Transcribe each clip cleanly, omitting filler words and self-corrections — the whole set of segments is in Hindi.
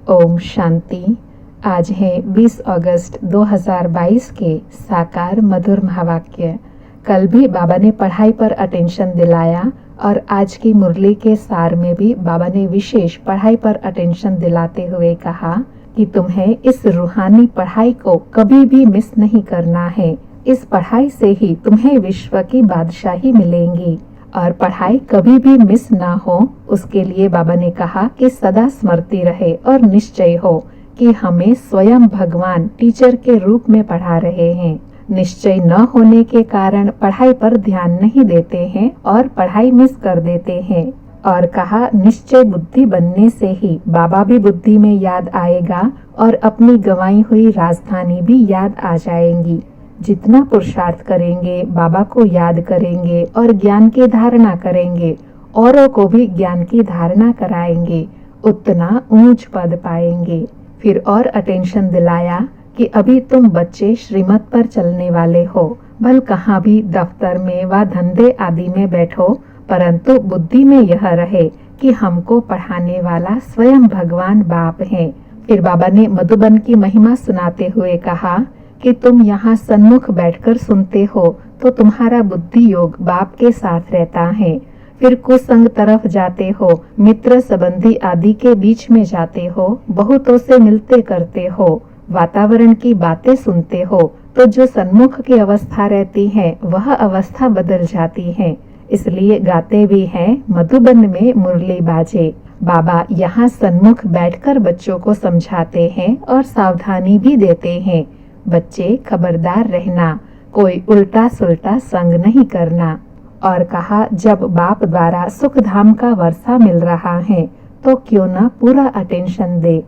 ओम शांति। आज है 20 अगस्त 2022 के साकार मधुर महावाक्य। कल भी बाबा ने पढ़ाई पर अटेंशन दिलाया और आज की मुरली के सार में भी बाबा ने विशेष पढ़ाई पर अटेंशन दिलाते हुए कहा कि तुम्हें इस रूहानी पढ़ाई को कभी भी मिस नहीं करना है। इस पढ़ाई से ही तुम्हें विश्व की बादशाही मिलेंगी और पढ़ाई कभी भी मिस ना हो, उसके लिए बाबा ने कहा कि सदा स्मृति रहे और निश्चय हो कि हमें स्वयं भगवान टीचर के रूप में पढ़ा रहे हैं। निश्चय न होने के कारण पढ़ाई पर ध्यान नहीं देते हैं और पढ़ाई मिस कर देते हैं। और कहा निश्चय बुद्धि बनने से ही बाबा भी बुद्धि में याद आएगा और अपनी गंवाई हुई राजधानी भी याद आ जाएंगी। जितना पुरुषार्थ करेंगे, बाबा को याद करेंगे और ज्ञान की धारणा करेंगे, औरों को भी ज्ञान की धारणा कराएंगे, उतना ऊंच पद पाएंगे। फिर और अटेंशन दिलाया कि अभी तुम बच्चे श्रीमत पर चलने वाले हो, भल कहाँ भी दफ्तर में व धंधे आदि में बैठो, परंतु बुद्धि में यह रहे कि हमको पढ़ाने वाला स्वयं भगवान बाप है। फिर बाबा ने मधुबन की महिमा सुनाते हुए कहा कि तुम यहाँ सन्मुख बैठकर सुनते हो तो तुम्हारा बुद्धि योग बाप के साथ रहता है। फिर कुसंग तरफ जाते हो, मित्र संबंधी आदि के बीच में जाते हो, बहुतों से मिलते करते हो, वातावरण की बातें सुनते हो, तो जो सन्मुख की अवस्था रहती है वह अवस्था बदल जाती है। इसलिए गाते भी हैं मधुबन में मुरली बाजे। बाबा यहाँ सन्मुख बैठकर बच्चों को समझाते हैं और सावधानी भी देते हैं। बच्चे खबरदार रहना, कोई उल्टा सुल्टा संग नहीं करना। और कहा जब बाप द्वारा सुख धाम का वर्षा मिल रहा है तो क्यों न पूरा अटेंशन दे।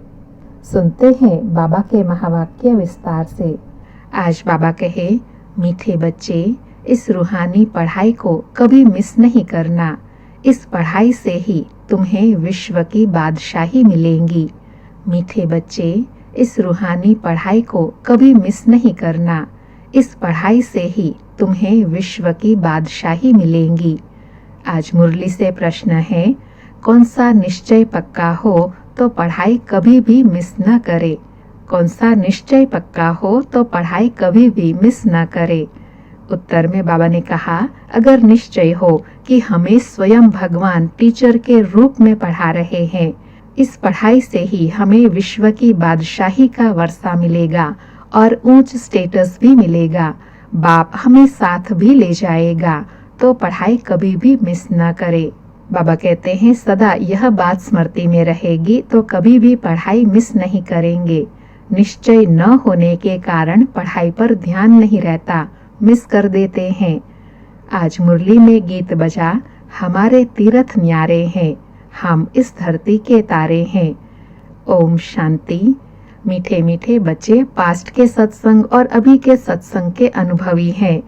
सुनते हैं बाबा के महावाक्य विस्तार से। आज बाबा कहे, मीठे बच्चे, इस रूहानी पढ़ाई को कभी मिस नहीं करना। इस पढ़ाई से ही तुम्हें विश्व की बादशाही मिलेंगी। मीठे बच्चे, इस रूहानी पढ़ाई को कभी मिस नहीं करना। इस पढ़ाई से ही तुम्हें विश्व की बादशाही मिलेंगी। आज मुरली से प्रश्न है, कौन सा निश्चय पक्का हो तो पढ़ाई कभी भी मिस न करे। कौन सा निश्चय पक्का हो तो पढ़ाई कभी भी मिस न करे। उत्तर में बाबा ने कहा, अगर निश्चय हो कि हमें स्वयं भगवान टीचर के रूप में पढ़ा रहे हैं, इस पढ़ाई से ही हमें विश्व की बादशाही का वर्षा मिलेगा और ऊंच स्टेटस भी मिलेगा, बाप हमें साथ भी ले जाएगा, तो पढ़ाई कभी भी मिस न करे। बाबा कहते हैं सदा यह बात स्मृति में रहेगी तो कभी भी पढ़ाई मिस नहीं करेंगे। निश्चय न होने के कारण पढ़ाई पर ध्यान नहीं रहता, मिस कर देते हैं। आज मुरली में गीत बजा, हमारे तीर्थ न्यारे हैं, हम इस धरती के तारे हैं। ओम शांति। मीठे मीठे बच्चे पास्ट के सत्संग और अभी के सत्संग के अनुभवी हैं।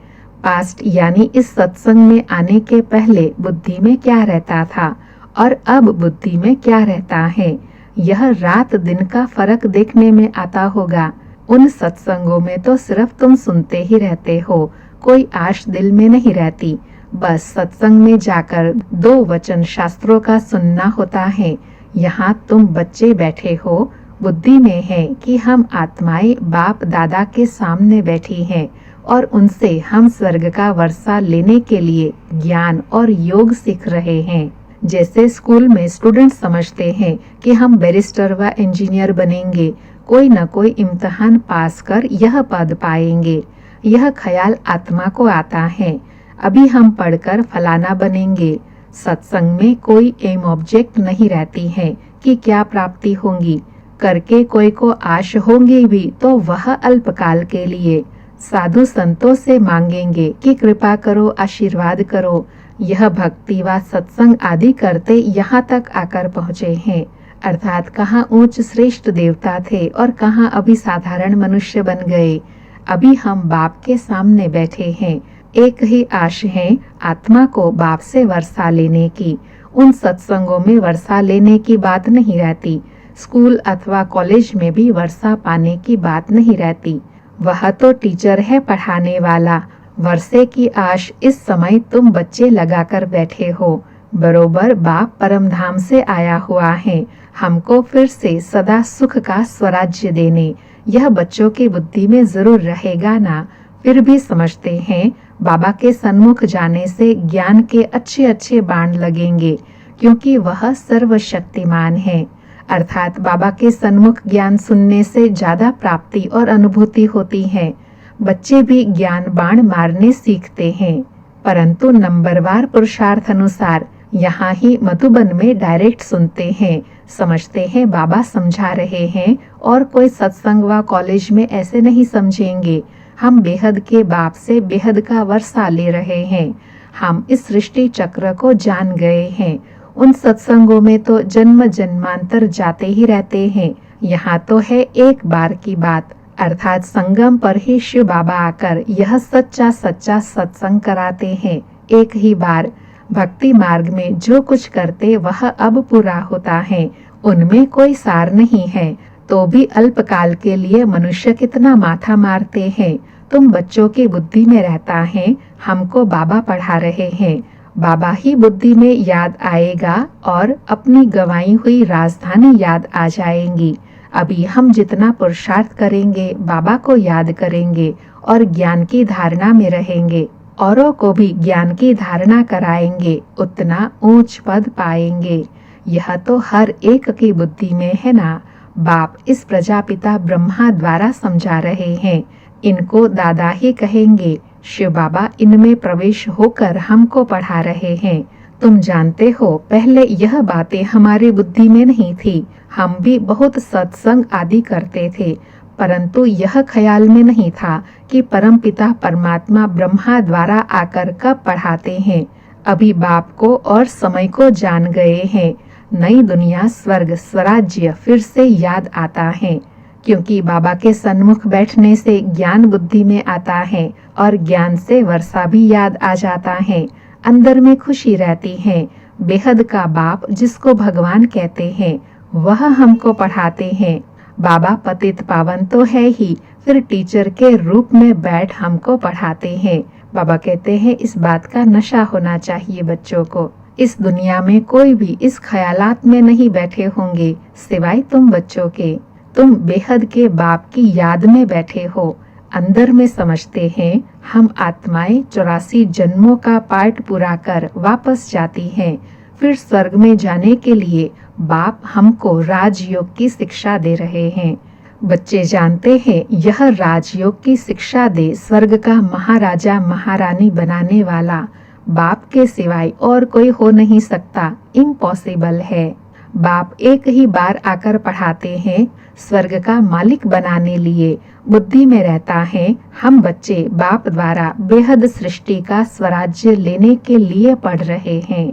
पास्ट यानी इस सत्संग में आने के पहले बुद्धि में क्या रहता था और अब बुद्धि में क्या रहता है, यह रात दिन का फर्क देखने में आता होगा। उन सत्संगों में तो सिर्फ तुम सुनते ही रहते हो, कोई आश दिल में नहीं रहती। बस सत्संग में जाकर 2 वचन शास्त्रों का सुनना होता है। यहाँ तुम बच्चे बैठे हो, बुद्धि में है कि हम आत्माएं बाप दादा के सामने बैठी हैं और उनसे हम स्वर्ग का वर्षा लेने के लिए ज्ञान और योग सीख रहे हैं। जैसे स्कूल में स्टूडेंट समझते हैं कि हम बैरिस्टर व इंजीनियर बनेंगे, कोई न कोई इम्तिहान पास कर यह पद पाएंगे, यह ख्याल आत्मा को आता है। अभी हम पढ़कर फलाना बनेंगे। सत्संग में कोई एम ऑब्जेक्ट नहीं रहती है कि क्या प्राप्ति होगी, करके कोई को आश होंगी भी तो वह अल्पकाल के लिए। साधु संतों से मांगेंगे कि कृपा करो, आशीर्वाद करो। यह भक्ति व सत्संग आदि करते यहाँ तक आकर पहुँचे हैं। अर्थात कहाँ ऊंच श्रेष्ठ देवता थे और कहाँ अभी साधारण मनुष्य बन गए। अभी हम बाप के सामने बैठे हैं। एक ही आश है, आत्मा को बाप से वर्षा लेने की। उन सत्संगों में वर्षा लेने की बात नहीं रहती। स्कूल अथवा कॉलेज में भी वर्षा पाने की बात नहीं रहती। वह तो टीचर है पढ़ाने वाला। वर्षे की आश इस समय तुम बच्चे लगाकर बैठे हो। बरोबर बाप परमधाम से आया हुआ है, हमको फिर से सदा सुख का स्वराज्य देने। यह बच्चों की बुद्धि में जरूर रहेगा ना। फिर भी समझते हैं बाबा के सन्मुख जाने से ज्ञान के अच्छे अच्छे बाण लगेंगे, क्योंकि वह सर्वशक्तिमान है। अर्थात बाबा के सन्मुख ज्ञान सुनने से ज्यादा प्राप्ति और अनुभूति होती है। बच्चे भी ज्ञान बाण मारने सीखते हैं, परंतु नंबरवार पुरुषार्थ अनुसार यहाँ ही मधुबन में डायरेक्ट सुनते हैं, समझते हैं बाबा समझा रहे हैं, और कोई सत्संग व कॉलेज में ऐसे नहीं समझेंगे। हम बेहद के बाप से बेहद का वर्षा ले रहे हैं। हम इस सृष्टि चक्र को जान गए हैं। उन सत्संगों में तो जन्म जन्मांतर जाते ही रहते हैं। यहाँ तो है एक बार की बात, अर्थात संगम पर ही शिव बाबा आकर यह सच्चा सच्चा सत्संग कराते हैं। एक ही बार भक्ति मार्ग में जो कुछ करते वह अब पूरा होता है, उनमें कोई सार नहीं है। तो भी अल्पकाल के लिए मनुष्य कितना माथा मारते हैं। तुम बच्चों की बुद्धि में रहता है, हमको बाबा पढ़ा रहे हैं। बाबा ही बुद्धि में याद आएगा और अपनी गंवाई हुई राजधानी याद आ जाएंगी। अभी हम जितना पुरुषार्थ करेंगे, बाबा को याद करेंगे और ज्ञान की धारणा में रहेंगे, औरों को भी ज्ञान की धारणा कराएंगे, उतना ऊंच पद पाएंगे। यह तो हर एक की बुद्धि में है ना। बाप इस प्रजापिता ब्रह्मा द्वारा समझा रहे हैं। इनको दादा ही कहेंगे। शिव बाबा इनमें प्रवेश होकर हमको पढ़ा रहे हैं। तुम जानते हो, पहले यह बातें हमारी बुद्धि में नहीं थी। हम भी बहुत सत्संग आदि करते थे, परंतु यह ख्याल में नहीं था कि परमपिता परमात्मा ब्रह्मा द्वारा आकर कब पढ़ाते हैं। अभी बाप को और समय को जान गए हैं। नई दुनिया, स्वर्ग, स्वराज्य फिर से याद आता है, क्योंकि बाबा के सन्मुख बैठने से ज्ञान बुद्धि में आता है और ज्ञान से वर्षा भी याद आ जाता है। अंदर में खुशी रहती है। बेहद का बाप जिसको भगवान कहते हैं, वह हमको पढ़ाते हैं। बाबा पतित पावन तो है ही, फिर टीचर के रूप में बैठ हमको पढ़ाते हैं। बाबा कहते हैं इस बात का नशा होना चाहिए बच्चों को। इस दुनिया में कोई भी इस ख्यालात में नहीं बैठे होंगे सिवाय तुम बच्चों के। तुम बेहद के बाप की याद में बैठे हो। अंदर में समझते हैं हम आत्माएं 84 जन्मों का पाठ पूरा कर वापस जाती हैं। फिर स्वर्ग में जाने के लिए बाप हमको राजयोग की शिक्षा दे रहे हैं। बच्चे जानते हैं यह राजयोग की शिक्षा दे स्वर्ग का महाराजा महारानी बनाने वाला बाप के सिवाय और कोई हो नहीं सकता, इम्पॉसिबल है। बाप एक ही बार आकर पढ़ाते हैं, स्वर्ग का मालिक बनाने लिए बुद्धि में रहता है। हम बच्चे बाप द्वारा बेहद सृष्टि का स्वराज्य लेने के लिए पढ़ रहे हैं।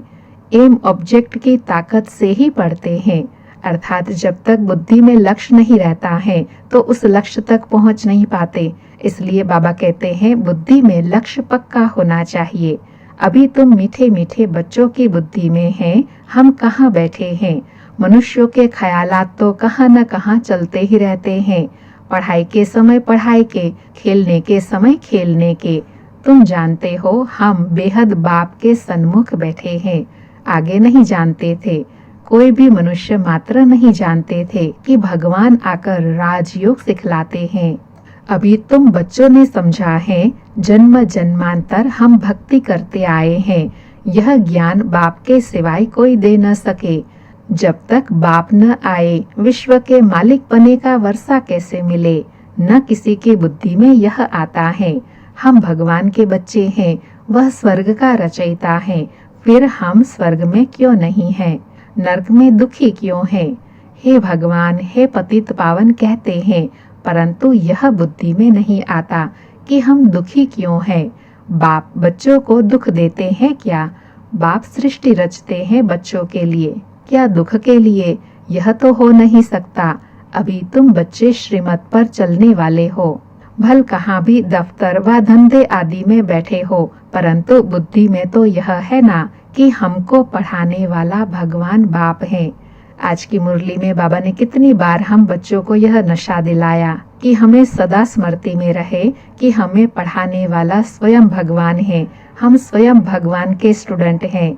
एम ऑब्जेक्ट की ताकत से ही पढ़ते हैं, अर्थात जब तक बुद्धि में लक्ष्य नहीं रहता है तो उस लक्ष्य तक पहुंच नहीं पाते। इसलिए बाबा कहते हैं बुद्धि में लक्ष्य पक्का होना चाहिए। अभी तुम मीठे मीठे बच्चों की बुद्धि में हैं, हम कहाँ बैठे हैं। मनुष्यों के ख्यालात तो कहाँ न कहाँ चलते ही रहते हैं। पढ़ाई के समय पढ़ाई के, खेलने के समय खेलने के। तुम जानते हो हम बेहद बाप के सन्मुख बैठे हैं। आगे नहीं जानते थे, कोई भी मनुष्य मात्र नहीं जानते थे कि भगवान आकर राजयोग सिखलाते हैं। अभी तुम बच्चों ने समझा है, जन्म जन्मांतर हम भक्ति करते आए हैं। यह ज्ञान बाप के सिवाय कोई दे न सके। जब तक बाप न आए विश्व के मालिक बने का वर्षा कैसे मिले। न किसी की बुद्धि में यह आता है। हम भगवान के बच्चे हैं, वह स्वर्ग का रचयिता है। फिर हम स्वर्ग में क्यों नहीं हैं, नरक में दुखी क्यों हैं। हे भगवान, हे पतित पावन कहते हैं, परंतु यह बुद्धि में नहीं आता कि हम दुखी क्यों हैं। बाप बच्चों को दुख देते हैं क्या? बाप सृष्टि रचते हैं बच्चों के लिए, क्या दुख के लिए? यह तो हो नहीं सकता। अभी तुम बच्चे श्रीमत पर चलने वाले हो। भल कहाँ भी दफ्तर व धंधे आदि में बैठे हो, परंतु बुद्धि में तो यह है ना कि हमको पढ़ाने वाला भगवान बाप है। आज की मुरली में बाबा ने कितनी बार हम बच्चों को यह नशा दिलाया कि हमें सदा स्मृति में रहे कि हमें पढ़ाने वाला स्वयं भगवान है। हम स्वयं भगवान के स्टूडेंट हैं।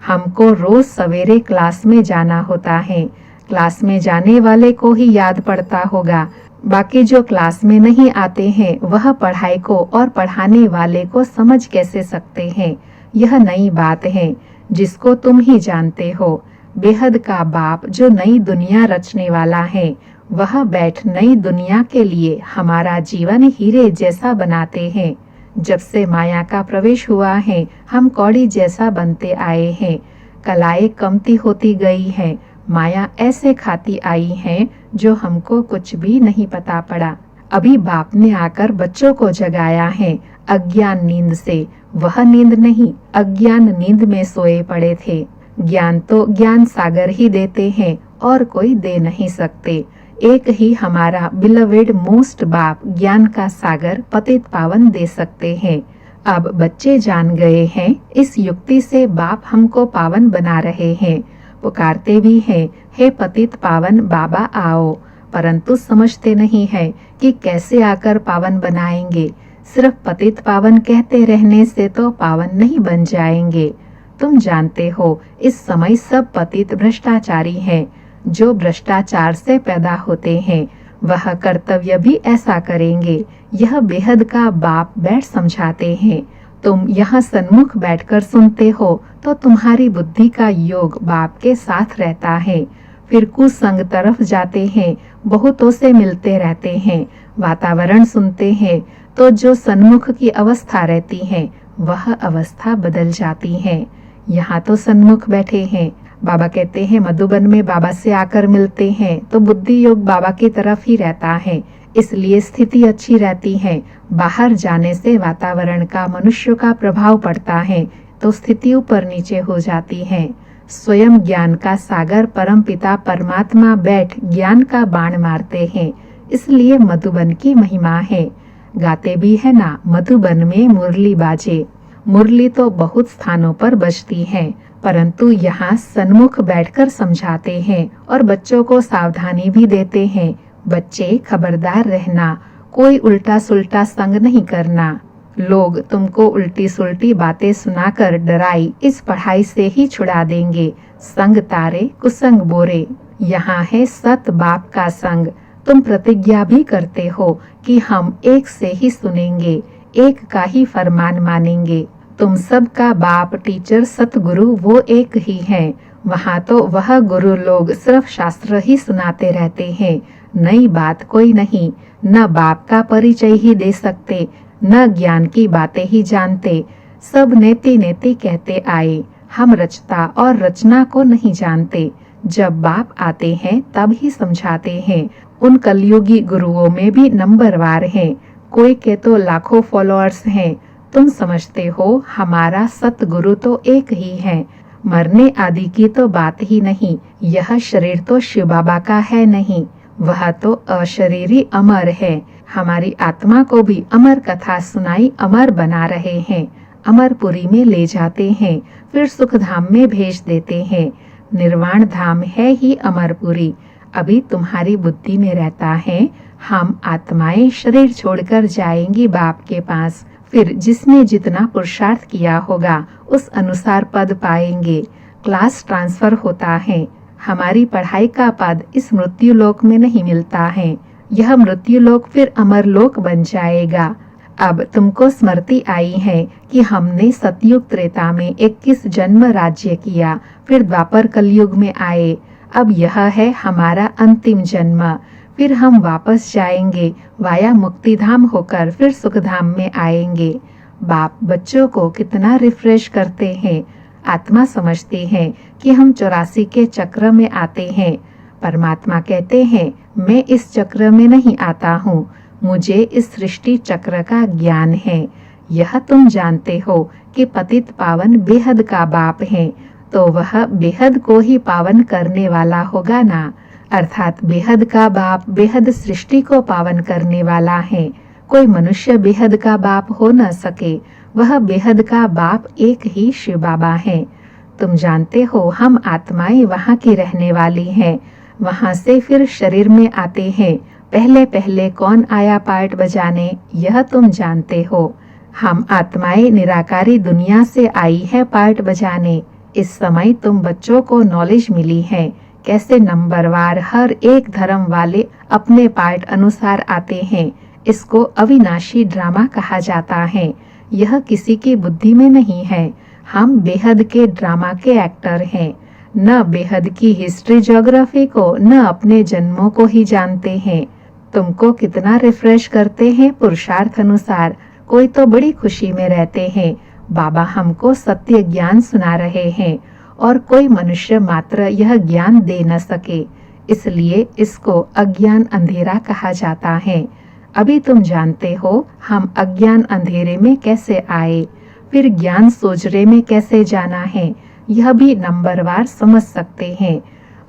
हमको रोज सवेरे क्लास में जाना होता है। क्लास में जाने वाले को ही याद पड़ता होगा, बाकी जो क्लास में नहीं आते हैं वह पढ़ाई को और पढ़ाने वाले को समझ कैसे सकते हैं। यह नई बात है जिसको तुम ही जानते हो। बेहद का बाप जो नई दुनिया रचने वाला है, वह बैठ नई दुनिया के लिए हमारा जीवन हीरे जैसा बनाते हैं। जब से माया का प्रवेश हुआ है, हम कौड़ी जैसा बनते आए हैं। कलाएं कमती होती गई है। माया ऐसे खाती आई है जो हमको कुछ भी नहीं पता पड़ा। अभी बाप ने आकर बच्चों को जगाया है अज्ञान नींद से। वह नींद नहीं, अज्ञान नींद में सोए पड़े थे। ज्ञान तो ज्ञान सागर ही देते हैं और कोई दे नहीं सकते। एक ही हमारा बिलवेड मोस्ट बाप ज्ञान का सागर पतित पावन दे सकते हैं। अब बच्चे जान गए हैं, इस युक्ति से बाप हमको पावन बना रहे हैं। पुकारते भी हैं, हे पतित पावन बाबा आओ, परंतु समझते नहीं है कि कैसे आकर पावन बनाएंगे। सिर्फ पतित पावन कहते रहने से तो पावन नहीं बन जाएंगे। तुम जानते हो इस समय सब पतित भ्रष्टाचारी हैं। जो भ्रष्टाचार से पैदा होते हैं वह कर्तव्य भी ऐसा करेंगे। यह बेहद का बाप बैठ समझाते हैं। तुम यहाँ सन्मुख बैठकर सुनते हो तो तुम्हारी बुद्धि का योग बाप के साथ रहता है। फिर कुसंग तरफ जाते हैं, बहुतों से मिलते रहते हैं, वातावरण सुनते हैं, तो जो सन्मुख की अवस्था रहती है वह अवस्था बदल जाती है। यहाँ तो सन्मुख बैठे हैं, बाबा कहते हैं मधुबन में बाबा से आकर मिलते हैं तो बुद्धि योग बाबा की तरफ ही रहता है, इसलिए स्थिति अच्छी रहती है। बाहर जाने से वातावरण का मनुष्य का प्रभाव पड़ता है तो स्थिति ऊपर नीचे हो जाती है। स्वयं ज्ञान का सागर परम पिता परमात्मा बैठ ज्ञान का बाण मारते हैं, इसलिए मधुबन की महिमा है। गाते भी है ना, मधुबन में मुरली बाजे। मुरली तो बहुत स्थानों पर बजती है, परंतु यहाँ सन्मुख बैठकर समझाते हैं और बच्चों को सावधानी भी देते हैं। बच्चे खबरदार रहना, कोई उल्टा सुल्टा संग नहीं करना। लोग तुमको उल्टी सुल्टी बातें सुनाकर डराई इस पढ़ाई से ही छुड़ा देंगे। संग तारे कुसंग बोरे। यहाँ है सत बाप का संग। तुम प्रतिज्ञा भी करते हो कि हम एक से ही सुनेंगे, एक का ही फरमान मानेंगे। तुम सब का बाप टीचर सतगुरु वो एक ही है। वहाँ तो वह गुरु लोग सिर्फ शास्त्र ही सुनाते रहते हैं, नई बात कोई नहीं। न बाप का परिचय ही दे सकते, न ज्ञान की बातें ही जानते। सब नेति नेति कहते आए, हम रचता और रचना को नहीं जानते। जब बाप आते हैं तब ही समझाते हैं। उन कलयुगी गुरुओं में भी नंबरवार हैं, कोई के तो लाखों फॉलोअर्स हैं। तुम समझते हो हमारा सतगुरु तो एक ही है। मरने आदि की तो बात ही नहीं। यह शरीर तो शिव बाबा का है नहीं, वह तो अशरीरी अमर है। हमारी आत्मा को भी अमर कथा सुनाई अमर बना रहे हैं। अमरपुरी में ले जाते हैं, फिर सुख धाम में भेज देते हैं। निर्वाण धाम है ही अमरपुरी। अभी तुम्हारी बुद्धि में रहता है हम आत्माएं शरीर छोड़कर जाएंगी बाप के पास। फिर जिसने जितना पुरुषार्थ किया होगा उस अनुसार पद पाएंगे। क्लास ट्रांसफर होता है। हमारी पढ़ाई का पद इस मृत्यु लोक में नहीं मिलता है। यह मृत्यु लोक फिर अमर लोक बन जाएगा। अब तुमको स्मृति आई है कि हमने सतयुग त्रेता में 21 जन्म राज्य किया, फिर द्वापर कलयुग में आए। अब यह है हमारा अंतिम जन्म। फिर हम वापस जाएंगे वाया मुक्तिधाम होकर, फिर सुखधाम में आएंगे। बाप बच्चों को कितना रिफ्रेश करते हैं। आत्मा समझते हैं कि हम 84 के चक्र में आते हैं। परमात्मा कहते हैं मैं इस चक्र में नहीं आता हूँ, मुझे इस सृष्टि चक्र का ज्ञान है। यह तुम जानते हो कि पतित पावन बेहद का बाप है, तो वह बेहद को ही पावन करने वाला होगा ना। अर्थात बेहद का बाप बेहद सृष्टि को पावन करने वाला है। कोई मनुष्य बेहद का बाप हो न सके। वह बेहद का बाप एक ही शिव बाबा है। तुम जानते हो हम आत्माएं वहाँ की रहने वाली हैं। वहाँ से फिर शरीर में आते हैं। पहले पहले कौन आया पार्ट बजाने, यह तुम जानते हो। हम आत्माएं निराकारी दुनिया से आई है पार्ट बजाने। इस समय तुम बच्चों को नॉलेज मिली है, कैसे नंबरवार हर एक धर्म वाले अपने पार्ट अनुसार आते हैं। इसको अविनाशी ड्रामा कहा जाता है। यह किसी की बुद्धि में नहीं है। हम बेहद के ड्रामा के एक्टर हैं। न बेहद की हिस्ट्री ज्योग्राफी को, न अपने जन्मों को ही जानते हैं। तुमको कितना रिफ्रेश करते हैं पुरुषार्थ अनुसार। कोई तो बड़ी खुशी में रहते हैं। बाबा हमको सत्य ज्ञान सुना रहे हैं और कोई मनुष्य मात्र यह ज्ञान दे न सके, इसलिए इसको अज्ञान अंधेरा कहा जाता है। अभी तुम जानते हो हम अज्ञान अंधेरे में कैसे आए, फिर ज्ञान सोजरे में कैसे जाना है, यह भी नंबरवार समझ सकते हैं।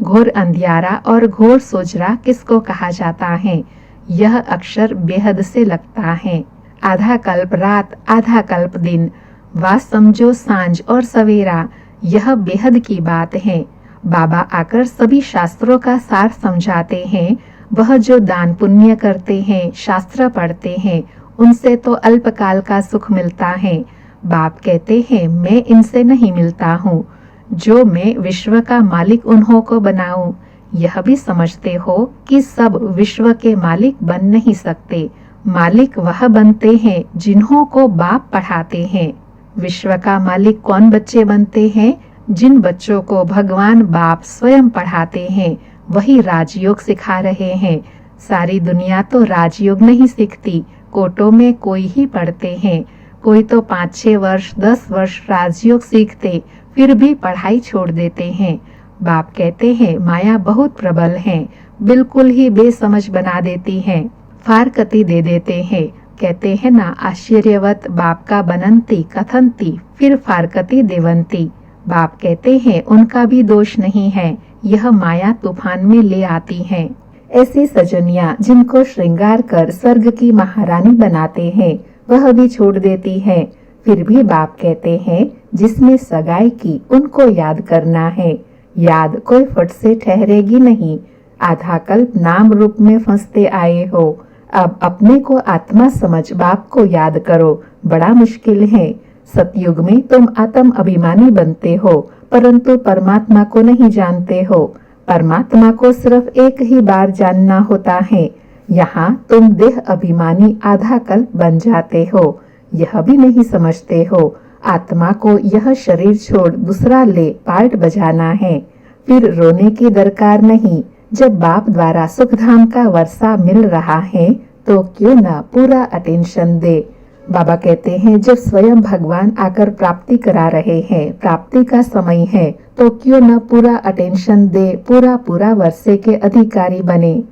घोर अंधियारा और घोर सोजरा किसको कहा जाता है? यह अक्षर बेहद से लगता है। आधा कल्प रात, आधा कल्प दिन, वा समझो सांझ और सवेरा, यह बेहद की बात है। बाबा आकर सभी शास्त्रों का सार समझाते हैं। वह जो दान पुण्य करते हैं, शास्त्र पढ़ते हैं, उनसे तो अल्पकाल का सुख मिलता है। बाप कहते हैं मैं इनसे नहीं मिलता हूँ, जो मैं विश्व का मालिक उन्हों को बनाऊं। यह भी समझते हो कि सब विश्व के मालिक बन नहीं सकते। मालिक वह बनते हैं जिन्हों को बाप पढ़ाते हैं। विश्व का मालिक कौन बच्चे बनते हैं? जिन बच्चों को भगवान बाप स्वयं पढ़ाते हैं, वही राजयोग सिखा रहे हैं। सारी दुनिया तो राजयोग नहीं सीखती, कोटों में कोई ही पढ़ते हैं। कोई तो 5-6 वर्ष 10 वर्ष राजयोग सीखते, फिर भी पढ़ाई छोड़ देते हैं। बाप कहते हैं माया बहुत प्रबल है, बिल्कुल ही बेसमझ बना देती है, फारकती दे देते हैं। कहते हैं ना, आश्चर्यवत बाप का बनंती कथनती, फिर फारकती देवंती। बाप कहते हैं उनका भी दोष नहीं है, यह माया तूफान में ले आती है। ऐसी सजनिया जिनको श्रृंगार कर स्वर्ग की महारानी बनाते हैं, वह भी छोड़ देती है। फिर भी बाप कहते हैं जिसने सगाई की उनको याद करना है। याद कोई फट से ठहरेगी नहीं। आधा कल्प नाम रूप में फंसते आए हो, अब अपने को आत्मा समझ बाप को याद करो। बड़ा मुश्किल है। सतयुग में तुम आत्म अभिमानी बनते हो, परंतु परमात्मा को नहीं जानते हो। परमात्मा को सिर्फ एक ही बार जानना होता है। यहाँ तुम देह अभिमानी आधा कल्प बन जाते हो, यह भी नहीं समझते हो। आत्मा को यह शरीर छोड़ दूसरा ले पार्ट बजाना है, फिर रोने की दरकार नहीं। जब बाप द्वारा सुखधाम का वर्षा मिल रहा है तो क्यों न पूरा अटेंशन दे। बाबा कहते हैं जब स्वयं भगवान आकर प्राप्ति करा रहे हैं, प्राप्ति का समय है, तो क्यों न पूरा अटेंशन दे, पूरा वर्षे के अधिकारी बने।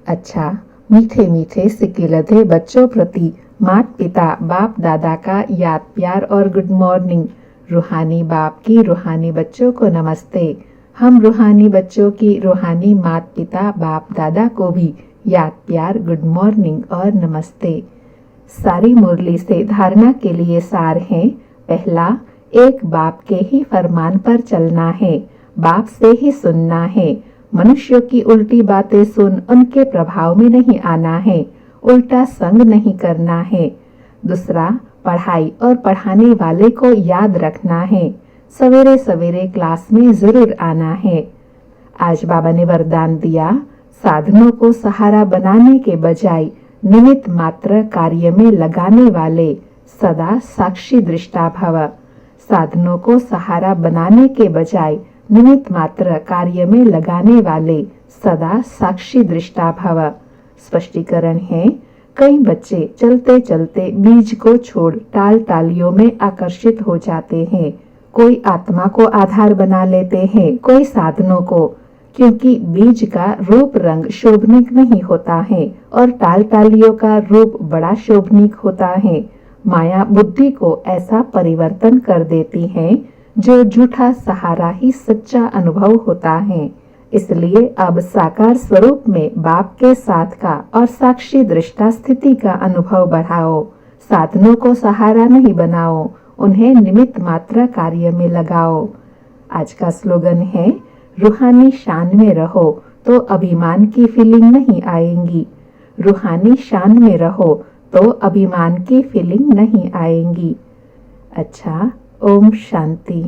अच्छा, मीठे मीठे सिकिलधे बच्चों प्रति माता पिता बाप दादा का याद प्यार और गुड मॉर्निंग। रूहानी बाप की रूहानी बच्चों को नमस्ते। हम रूहानी बच्चों की रूहानी माता पिता बाप दादा को भी याद प्यार गुड मॉर्निंग और नमस्ते। सारी मुरली से धारणा के लिए सार है। पहला, एक बाप के ही फरमान पर चलना है, बाप से ही सुनना है। मनुष्यों की उल्टी बातें सुन उनके प्रभाव में नहीं आना है, उल्टा संग नहीं करना है। दूसरा, पढ़ाई और पढ़ाने वाले को याद रखना है। सवेरे सवेरे क्लास में जरूर आना है। आज बाबा ने वरदान दिया, साधनों को सहारा बनाने के बजाय निमित्त मात्र कार्य में लगाने वाले सदा साक्षी दृष्टा भव। साधनों को सहारा बनाने के बजाय निमित्त मात्र कार्य में लगाने वाले सदा साक्षी दृष्टा भव। स्पष्टीकरण है, कई बच्चे चलते चलते बीज को छोड़ टाल टालियों में आकर्षित हो जाते हैं। कोई आत्मा को आधार बना लेते हैं, कोई साधनों को, क्योंकि बीज का रूप रंग शोभनीक नहीं होता है और टाल टालियों का रूप बड़ा शोभनीक होता है। माया बुद्धि को ऐसा परिवर्तन कर देती है जो झूठा सहारा ही सच्चा अनुभव होता है। इसलिए अब साकार स्वरूप में बाप के साथ का और साक्षी दृष्टा स्थिति का अनुभव बढ़ाओ। साधनों को सहारा नहीं बनाओ, उन्हें निमित्त मात्र कार्य में लगाओ। आज का स्लोगन है, रूहानी शान में रहो तो अभिमान की फीलिंग नहीं आएंगी। रूहानी शान में रहो तो अभिमान की फीलिंग नहीं आएंगी। अच्छा, ओम शांति।